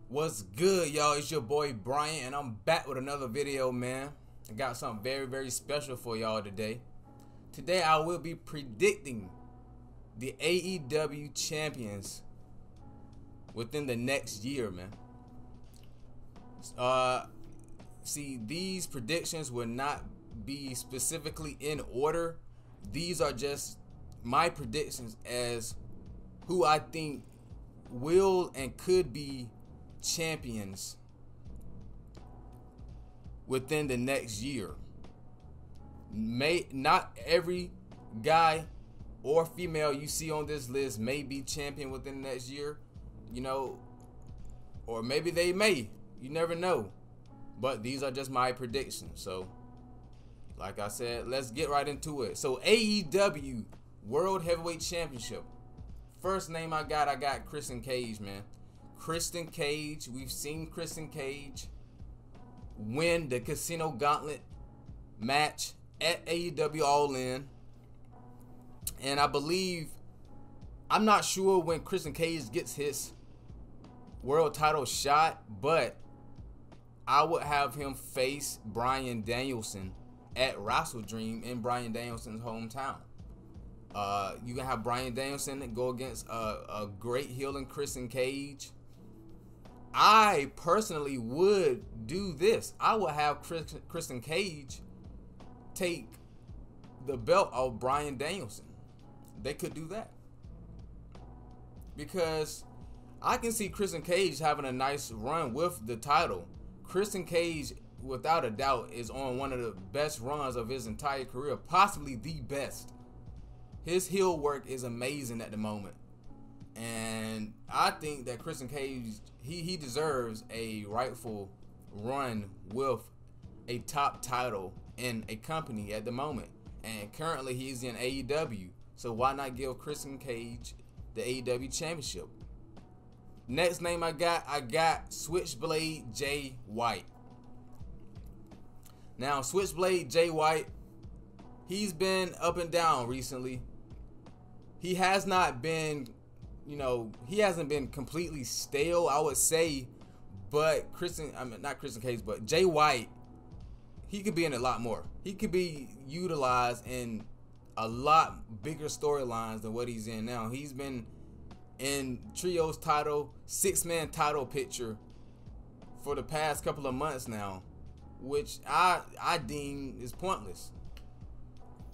What's good, y'all? It's your boy Brian, and I'm back with another video, man. I got something very special for y'all today. Today I will be predicting the AEW champions within the next year, man. See, these predictions will not be specifically in order. These are just my predictions as who I think will and could be champions within the next year. Not every guy or female you see on this list may be champion within the next year, or maybe they may. You never know. But these are just my predictions. So, like I said, let's get right into it. So, AEW World Heavyweight Championship. First name I got Christian Cage, man. Christian Cage. We've seen Christian Cage win the Casino Gauntlet match at AEW All In. And I believe, I'm not sure when Christian Cage gets his world title shot, but I would have him face Bryan Danielson at Wrestle Dream in Bryan Danielson's hometown. You can have Bryan Danielson go against a great heel in Christian Cage. I personally would do this. I would have Christian Cage take the belt of Bryan Danielson. They could do that. Because I can see Christian Cage having a nice run with the title. Christian Cage, without a doubt, is on one of the best runs of his entire career. Possibly the best. His heel work is amazing at the moment. And I think that Christian Cage, he deserves a rightful run with a top title in a company at the moment. And currently he's in AEW. So why not give Christian Cage the AEW championship? Next name I got Switchblade Jay White. Now, Switchblade Jay White, he's been up and down recently. He has not been, he hasn't been completely stale, I would say. But not Christian Cage, but Jay White, he could be in a lot more. He could be utilized in a lot bigger storylines than what he's in now. He's been in Trios title, 6-man title picture for the past couple of months now, which I deem is pointless.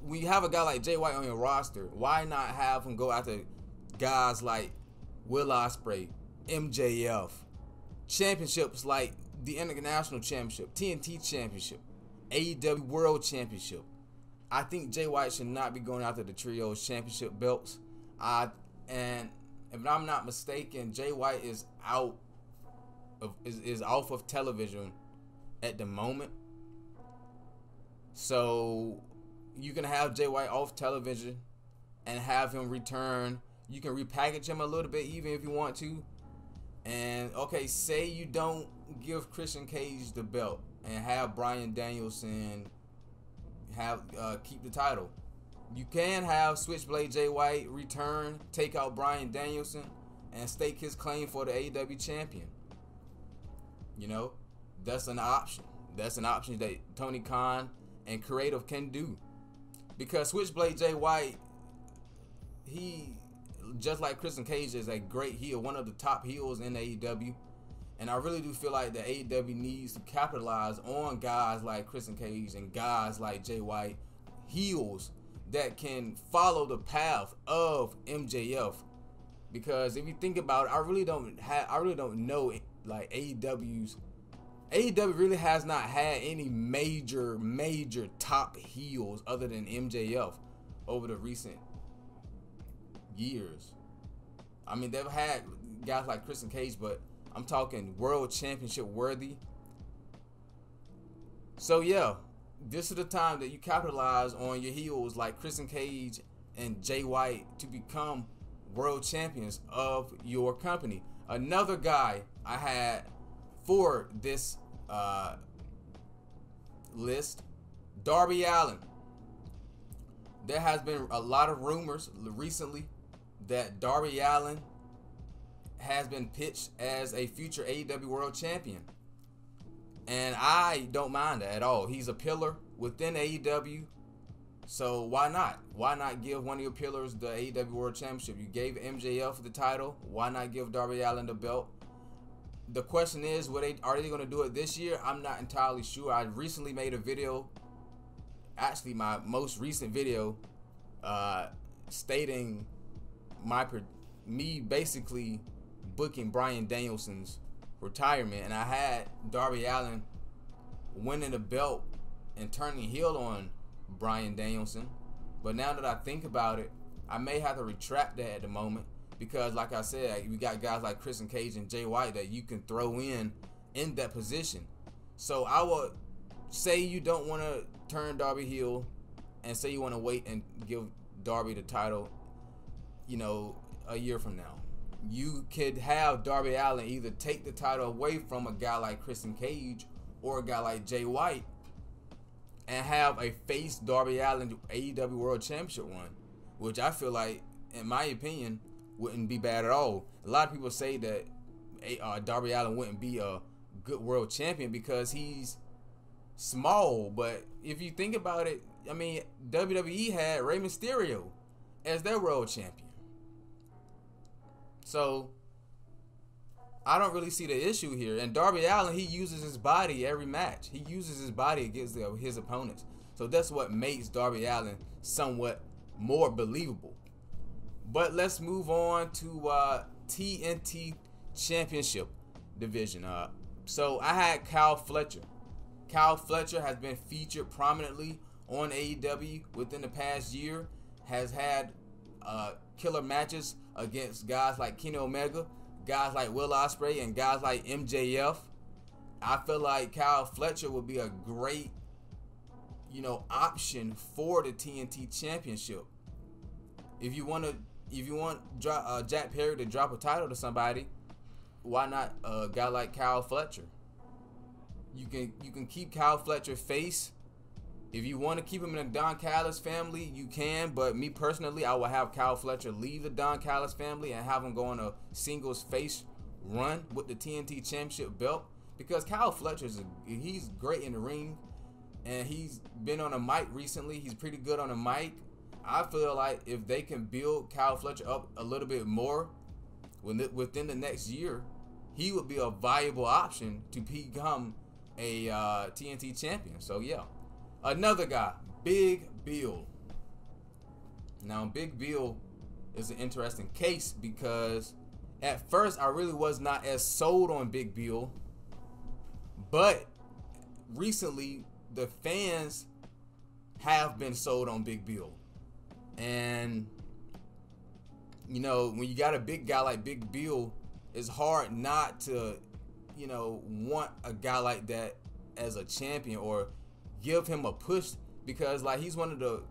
We have a guy like Jay White on your roster. Why not have him go after guys like Will Ospreay, MJF, championships like the International Championship, TNT Championship, AEW World Championship? I think Jay White should not be going after the Trios Championship belts. And if I'm not mistaken, Jay White is off of television at the moment. So you can have Jay White off television and have him return. You can repackage him a little bit even if you want to. And okay, say you don't give Christian Cage the belt and have Bryan Danielson keep the title. You can have Switchblade Jay White return, take out Bryan Danielson, and stake his claim for the AEW champion. That's an option. That's an option that Tony Khan and Creative can do. Because Switchblade Jay White, he, just like Christian Cage, is a great heel, one of the top heels in AEW. And I really do feel like the AEW needs to capitalize on guys like Christian Cage and guys like Jay White, heels that can follow the path of MJF. Because if you think about it, I really don't know, like, AEW really has not had any major top heels other than MJF over the recent years. I mean, they've had guys like Christian Cage, but I'm talking world championship worthy. So yeah, this is the time that you capitalize on your heels like Christian Cage and Jay White to become world champions of your company. Another guy I had for this list, Darby Allin. There has been a lot of rumors recently that Darby Allin has been pitched as a future AEW World Champion. And I don't mind that at all. He's a pillar within AEW. So why not? Why not give one of your pillars the AEW World Championship? You gave MJF the title. Why not give Darby Allin the belt? The question is, are they going to do it this year? I'm not entirely sure. I recently made a video, actually my most recent video, stating me basically booking Bryan Danielson's retirement, and I had Darby Allin winning the belt and turning heel on Bryan Danielson. But now that I think about it, I may have to retract that at the moment, because like I said, we got guys like Christian Cage and Jay White that you can throw in that position. So I would say you don't want to turn Darby heel, and say you want to wait and give Darby the title, you know, a year from now. You could have Darby Allin either take the title away from a guy like Christian Cage or a guy like Jay White, and have a face Darby Allin AEW World Championship run, which I feel like, in my opinion, wouldn't be bad at all. A lot of people say that Darby Allin wouldn't be a good world champion because he's small, but if you think about it, I mean, WWE had Rey Mysterio as their world champion. So I don't really see the issue here. And Darby Allin, he uses his body every match. He uses his body against his opponents. So that's what makes Darby Allin somewhat more believable. But let's move on to TNT Championship division. So I had Kyle Fletcher. Kyle Fletcher has been featured prominently on AEW within the past year. Has had killer matches against guys like Kenny Omega, guys like Will Ospreay, and guys like MJF. I feel like Kyle Fletcher would be a great, option for the TNT Championship. If you want Jack Perry to drop a title to somebody, why not a guy like Kyle Fletcher? You can keep Kyle Fletcher face. If you want to keep him in the Don Callis family, you can. But me personally, I will have Kyle Fletcher leave the Don Callis family and have him go on a singles face run with the TNT Championship belt. Because Kyle Fletcher he's great in the ring, and he's been on a mic recently. He's pretty good on a mic. I feel like if they can build Kyle Fletcher up a little bit more within the next year, he would be a viable option to become a TNT champion. So yeah. Another guy, Big Bill. Now, Big Bill is an interesting case because at first I really was not as sold on Big Bill, but recently the fans have been sold on Big Bill. And, when you got a big guy like Big Bill, it's hard not to, want a guy like that as a champion or give him a push, because he's one of the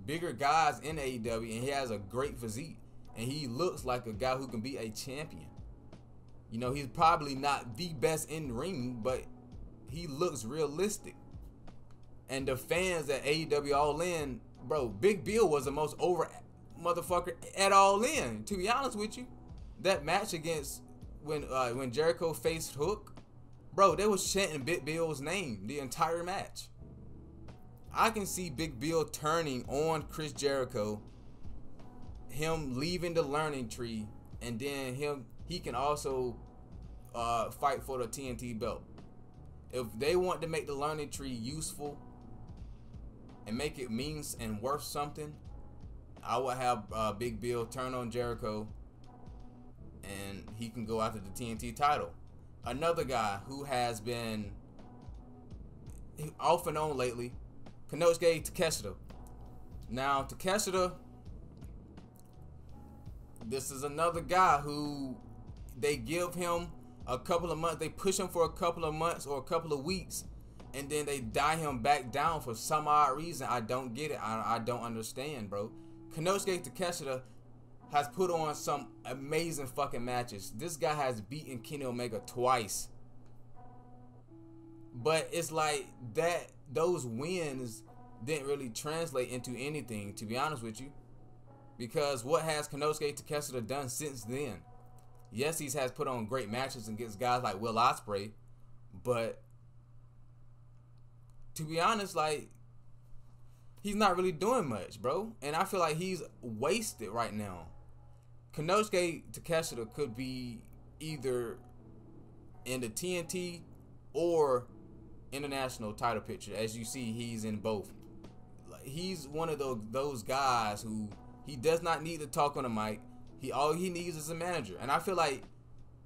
bigger guys in AEW, and he has a great physique, and he looks like a guy who can be a champion. He's probably not the best in the ring, but he looks realistic. And the fans at AEW All In, bro, Big Bill was the most over motherfucker at All In. To be honest with you, that match against when Jericho faced Hook, bro, they was chanting Big Bill's name the entire match. I can see Big Bill turning on Chris Jericho, him leaving the learning tree, and then he can also fight for the TNT belt. If they want to make the learning tree useful and make it means and worth something, I would have Big Bill turn on Jericho, and he can go after the TNT title. Another guy who has been off and on lately, Konosuke Takeshita. Now, Takeshita, this is another guy who they give him a couple of months. They push him for a couple of months or a couple of weeks, and then they die him back down for some odd reason. I don't get it. I don't understand, bro. Konosuke Takeshita has put on some amazing fucking matches. This guy has beaten Kenny Omega twice. But it's like those wins didn't really translate into anything, to be honest with you. Because what has Konosuke Takeshita done since then? Yes, he has put on great matches against guys like Will Ospreay, but to be honest, like, he's not really doing much, bro. And I feel like he's wasted right now. Konosuke Takeshita could be either in the TNT or international title picture. As you see, he's in both. Like, he's one of those guys who he does not need to talk on the mic. All he needs is a manager. And I feel like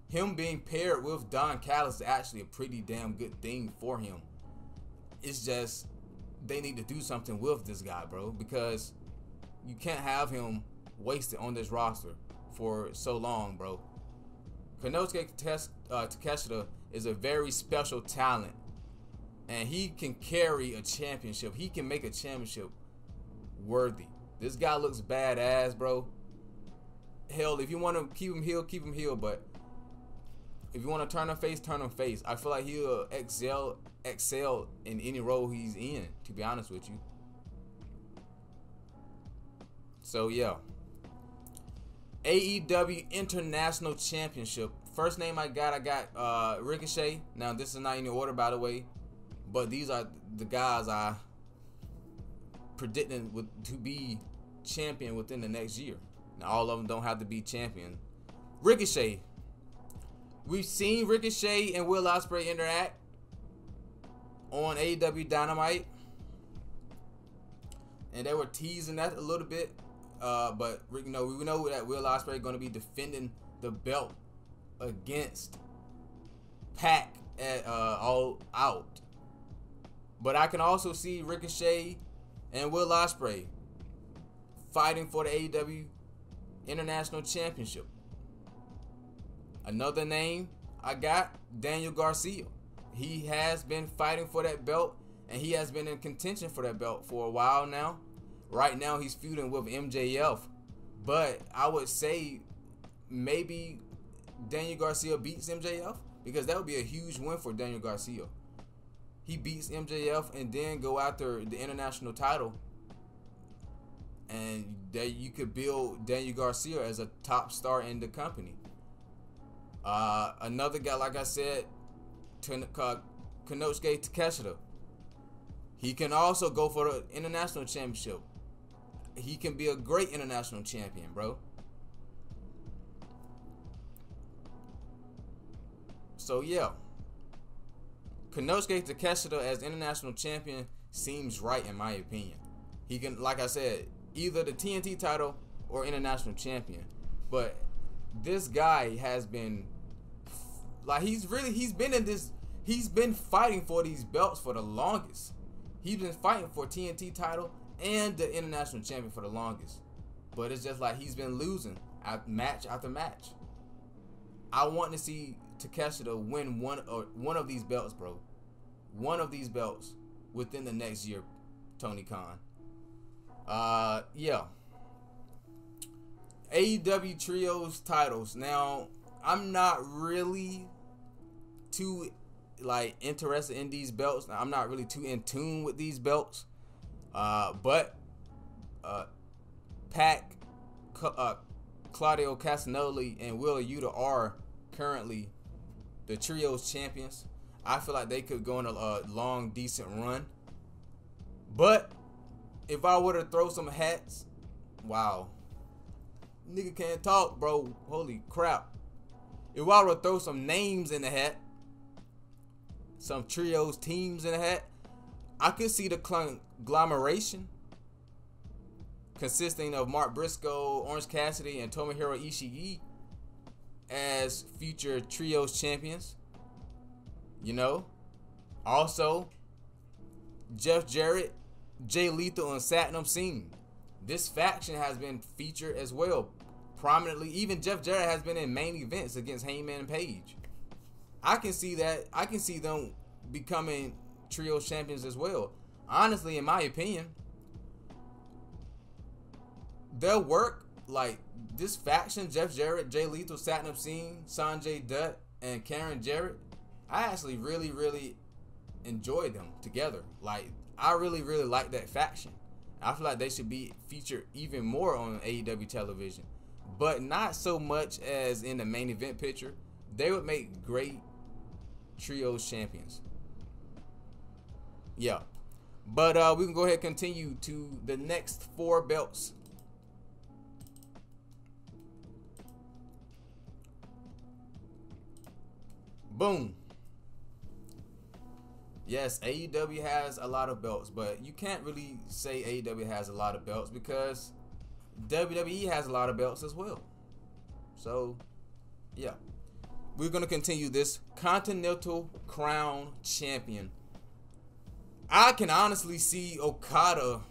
him being paired with Don Callis is actually a pretty damn good thing for him. It's just they need to do something with this guy, bro, because you can't have him wasted on this roster for so long, bro. Konosuke Takeshita is a very special talent, and he can carry a championship. He can make a championship worthy. This guy looks badass, bro. Hell, if you want to keep him heel, but if you want to turn him face. I feel like he'll excel in any role he's in, to be honest with you. So, yeah. AEW International Championship. First name I got Ricochet. Now, this is not in order, by the way, but these are the guys I predicting to be champion within the next year. Now, all of them don't have to be champion. Ricochet. We've seen Ricochet and Will Ospreay interact on AEW Dynamite, and they were teasing that a little bit. But we know that Will Ospreay is going to be defending the belt against Pac at All Out. But I can also see Ricochet and Will Ospreay fighting for the AEW International Championship. Another name I got, Daniel Garcia. He has been fighting for that belt, and he has been in contention for that belt for a while now. Right now, he's feuding with MJF. But I would say maybe Daniel Garcia beats MJF, because that would be a huge win for Daniel Garcia. He beats MJF and then go after the international title, and that you could build Daniel Garcia as a top star in the company. Another guy, like I said, Konosuke Takeshita. He can also go for the international championship. He can be a great international champion, bro. So yeah, Konosuke Takeshita as international champion seems right in my opinion. He can, like I said, either the TNT title or international champion. But this guy has been, like, he's been fighting for these belts for the longest. He's been fighting for TNT title and the international champion for the longest. But it's just like he's been losing match after match. I want to see Takeshita win one of these belts, bro. One of these belts within the next year, Tony Khan. Yeah. AEW Trios titles. Now, I'm not really too interested in these belts. I'm not really too in tune with these belts. But Pac, Claudio Castagnoli, and Wheeler Yuta are currently the Trios champions. I feel like they could go on a long, decent run. But if I were to throw some hats, wow. Nigga can't talk, bro. Holy crap. If I were to throw some names in the hat, some Trios teams in the hat, I could see the conglomeration consisting of Mark Briscoe, Orange Cassidy, and Tomohiro Ishii as future Trios champions. You know? Also, Jeff Jarrett, Jay Lethal, and Satnam Singh. This faction has been featured as well, prominently. Even Jeff Jarrett has been in main events against Heyman and Page. I can see that. I can see them becoming Trios champions as well. Honestly, in my opinion, they'll work. Like, this faction, Jeff Jarrett, Jay Lethal, Satnam Singh, Sanjay Dutt, and Karen Jarrett, I actually really enjoy them together. Like, I really like that faction. I feel like they should be featured even more on AEW television. but not so much as in the main event picture. They would make great trios champions. Yeah. But we can go ahead and continue to the next 4 belts. Boom. Yes, AEW has a lot of belts, but you can't really say AEW has a lot of belts because WWE has a lot of belts as well. So, yeah. We're going to continue this Continental Crown Champion. I can honestly see Okada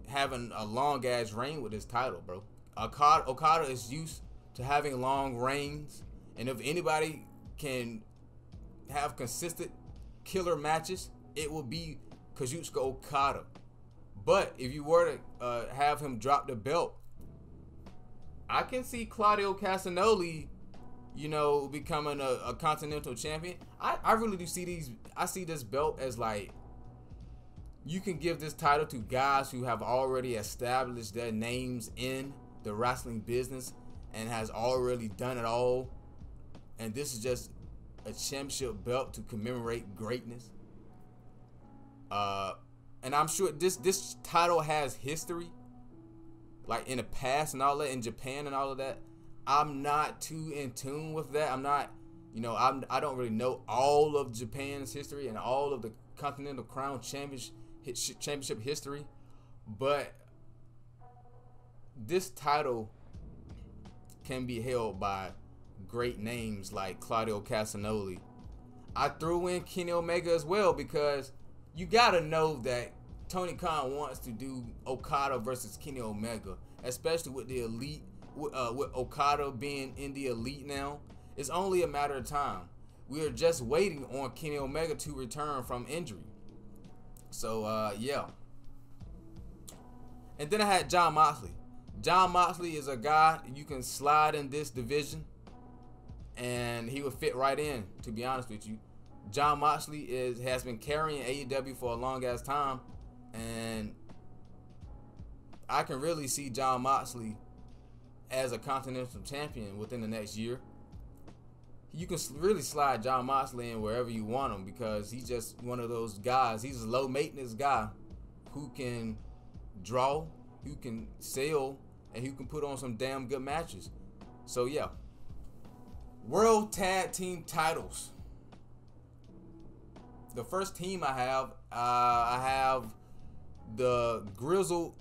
having a long ass reign with his title, bro. Okada is used to having long reigns, and if anybody can have consistent killer matches, it will be Kazuchika Okada. But if you were to have him drop the belt, I can see Claudio Castagnoli, you know, becoming a Continental Champion. I really do see these. I see this belt as like, you can give this title to guys who have already established their names in the wrestling business and has already done it all. And this is just a championship belt to commemorate greatness. And I'm sure this title has history, like in the past and all that, in Japan and all of that. I'm not too in tune with that. I'm not, you know, I don't really know all of Japan's history and all of the Continental Crown Championship history, but this title can be held by great names like Claudio Castagnoli. I threw in Kenny Omega as well because you gotta know that Tony Khan wants to do Okada versus Kenny Omega, especially with the elite, with Okada being in the elite now. It's only a matter of time. We are just waiting on Kenny Omega to return from injury. So, yeah. And then I had Jon Moxley. Jon Moxley is a guy you can slide in this division, and he would fit right in, to be honest with you. Jon Moxley has been carrying AEW for a long ass time, and I can really see Jon Moxley as a Continental Champion within the next year. You can really slide Jon Moxley in wherever you want him because he's just one of those guys. He's a low maintenance guy who can draw, who can sell, and who can put on some damn good matches. So yeah. World Tag Team titles. The first team I have the Grizzled.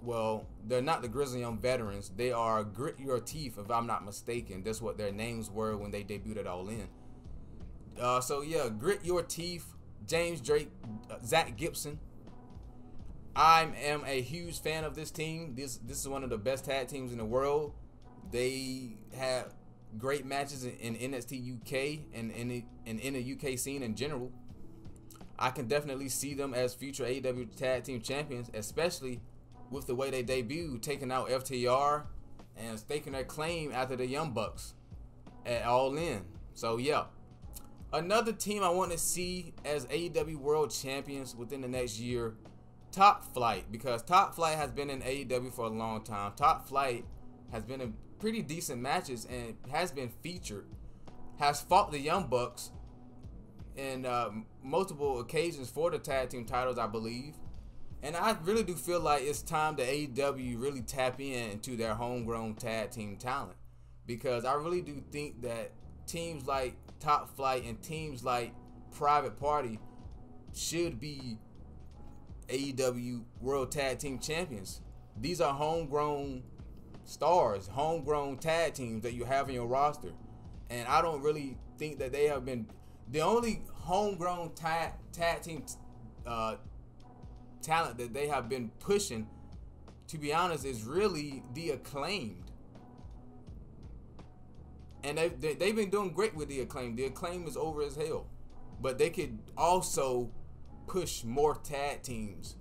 Well, they're not the Grizzled Young Veterans. They are Grit Your Teeth, if I'm not mistaken. That's what their names were when they debuted at All In. So yeah, Grit Your Teeth, James Drake, Zach Gibson. I am a huge fan of this team. This is one of the best tag teams in the world. They have great matches in NXT UK and in the UK scene in general. I can definitely see them as future AEW Tag Team Champions, especially with the way they debuted, taking out FTR and staking their claim after the Young Bucks at All In. So yeah, another team I want to see as AEW World Champions within the next year, Top Flight, because Top Flight has been in AEW for a long time. Top Flight has been in pretty decent matches and has been featured, has fought the Young Bucks in multiple occasions for the tag team titles, I believe. And I really do feel like it's time that AEW really tap into their homegrown tag team talent, because I really do think that teams like Top Flight and teams like Private Party should be AEW World Tag Team Champions. These are homegrown stars, homegrown tag teams that you have in your roster, and I don't really think that they have been. The only homegrown tag team talent that they have been pushing, to be honest, is really the Acclaimed. And they've been doing great with the Acclaimed. The Acclaimed is over as hell. But they could also push more tag teams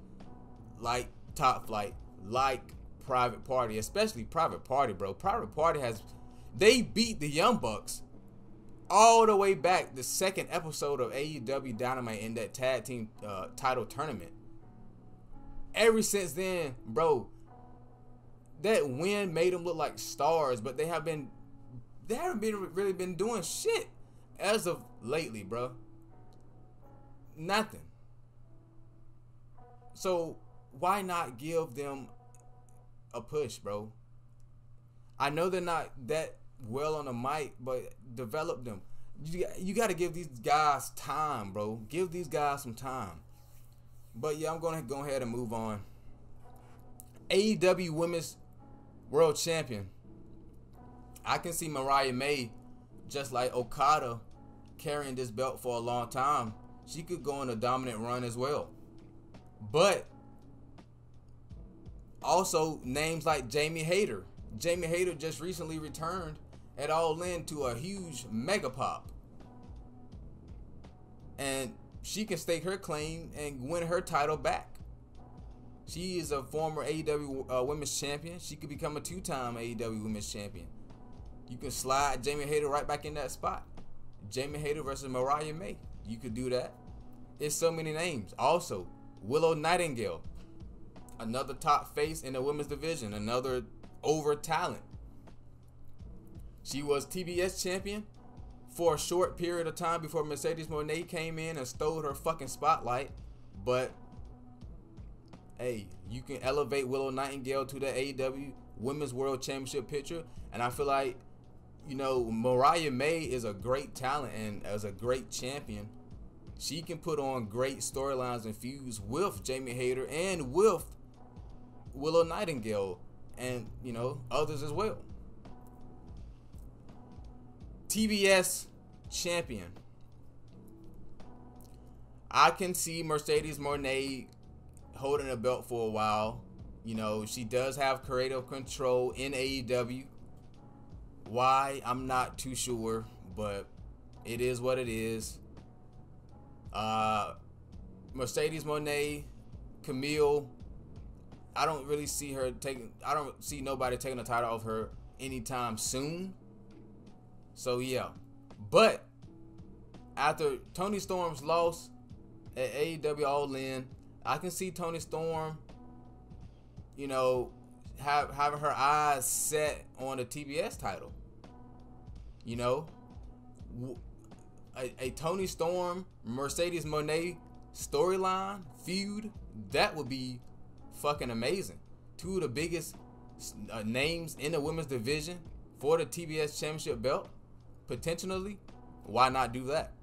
like Top Flight, like Private Party, especially Private Party, bro. Private Party they beat the Young Bucks all the way back the second episode of AEW Dynamite in that tag team title tournament. Ever since then, bro, that win made them look like stars, but they haven't really been doing shit as of lately, bro. Nothing. So why not give them a push, bro? I know they're not that well on the mic, but develop them. You got to give these guys time, bro. Give these guys some time. But yeah, I'm going to go ahead and move on. AEW Women's World Champion. I can see Mariah May, just like Okada, carrying this belt for a long time. She could go on a dominant run as well. But also names like Jamie Hayter. Jamie Hayter just recently returned at All In to a huge mega pop. And she can stake her claim and win her title back. She is a former AEW Women's Champion. She could become a 2-time AEW Women's Champion. You can slide Jamie Hayter right back in that spot. Jamie Hayter versus Mariah May. You could do that. It's so many names. Also, Willow Nightingale. Another top face in the women's division. Another over talent. She was TBS champion for a short period of time before Mercedes Moné came in and stole her fucking spotlight. But hey, you can elevate Willow Nightingale to the AEW Women's World Championship picture. And I feel like, you know, Mariah May is a great talent, and as a great champion, she can put on great storylines and feuds with Jamie Hayter and with Willow Nightingale and, you know, others as well. TBS champion. I can see Mercedes Moné holding a belt for a while. You know, she does have creative control in AEW. Why? I'm not too sure, but it is what it is. Mercedes Moné, Camille, I don't really see her taking, I don't see nobody taking the title off her anytime soon. So yeah. But after Toni Storm's loss at AEW All In, I can see Toni Storm, you know, having her eyes set on the TBS title. You know, a Toni Storm, Mercedes Moné storyline, feud, that would be fucking amazing. Two of the biggest names in the women's division for the TBS championship belt, potentially. Why not do that?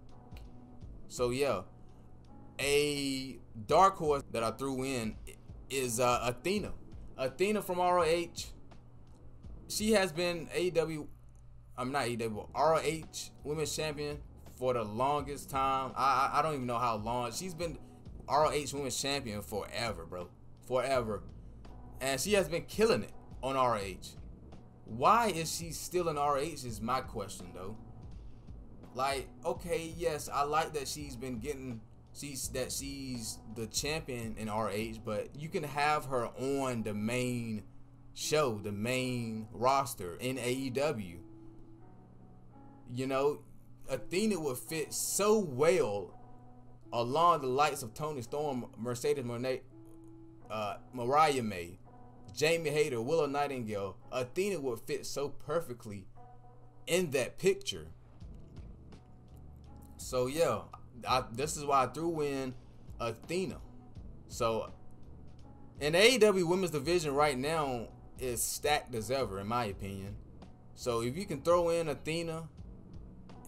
So yeah, a dark horse that I threw in is Athena. Athena from ROH. She has been ROH Women's Champion for the longest time. I don't even know how long. She's been ROH Women's Champion forever, bro. Forever. And she has been killing it on ROH. Why is she still in ROH is my question, though. Like, okay, yes, I like that she's been getting, she's the champion in ROH, but you can have her on the main show, the main roster in AEW. You know, Athena would fit so well along the likes of Toni Storm, Mercedes Moné, Mariah May, Jamie Hayter, Willow Nightingale. Athena would fit so perfectly in that picture. So yeah, this is why I threw in Athena. So, in the AEW Women's Division right now is stacked as ever, in my opinion. So if you can throw in Athena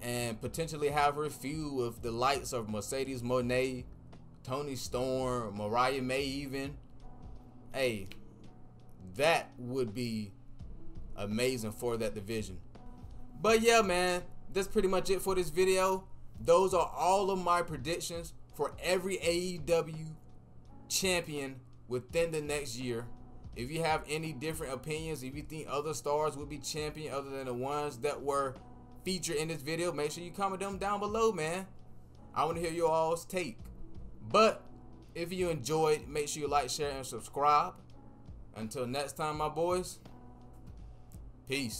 and potentially have her feud with the likes of Mercedes Moné, Toni Storm, Mariah May even, hey, that would be amazing for that division. But yeah, man, that's pretty much it for this video. Those are all of my predictions for every AEW champion within the next year. If you have any different opinions, if you think other stars will be champion other than the ones that were featured in this video, make sure you comment them down below, man. I want to hear your all's take. But if you enjoyed, make sure you like, share, and subscribe. Until next time, my boys, peace.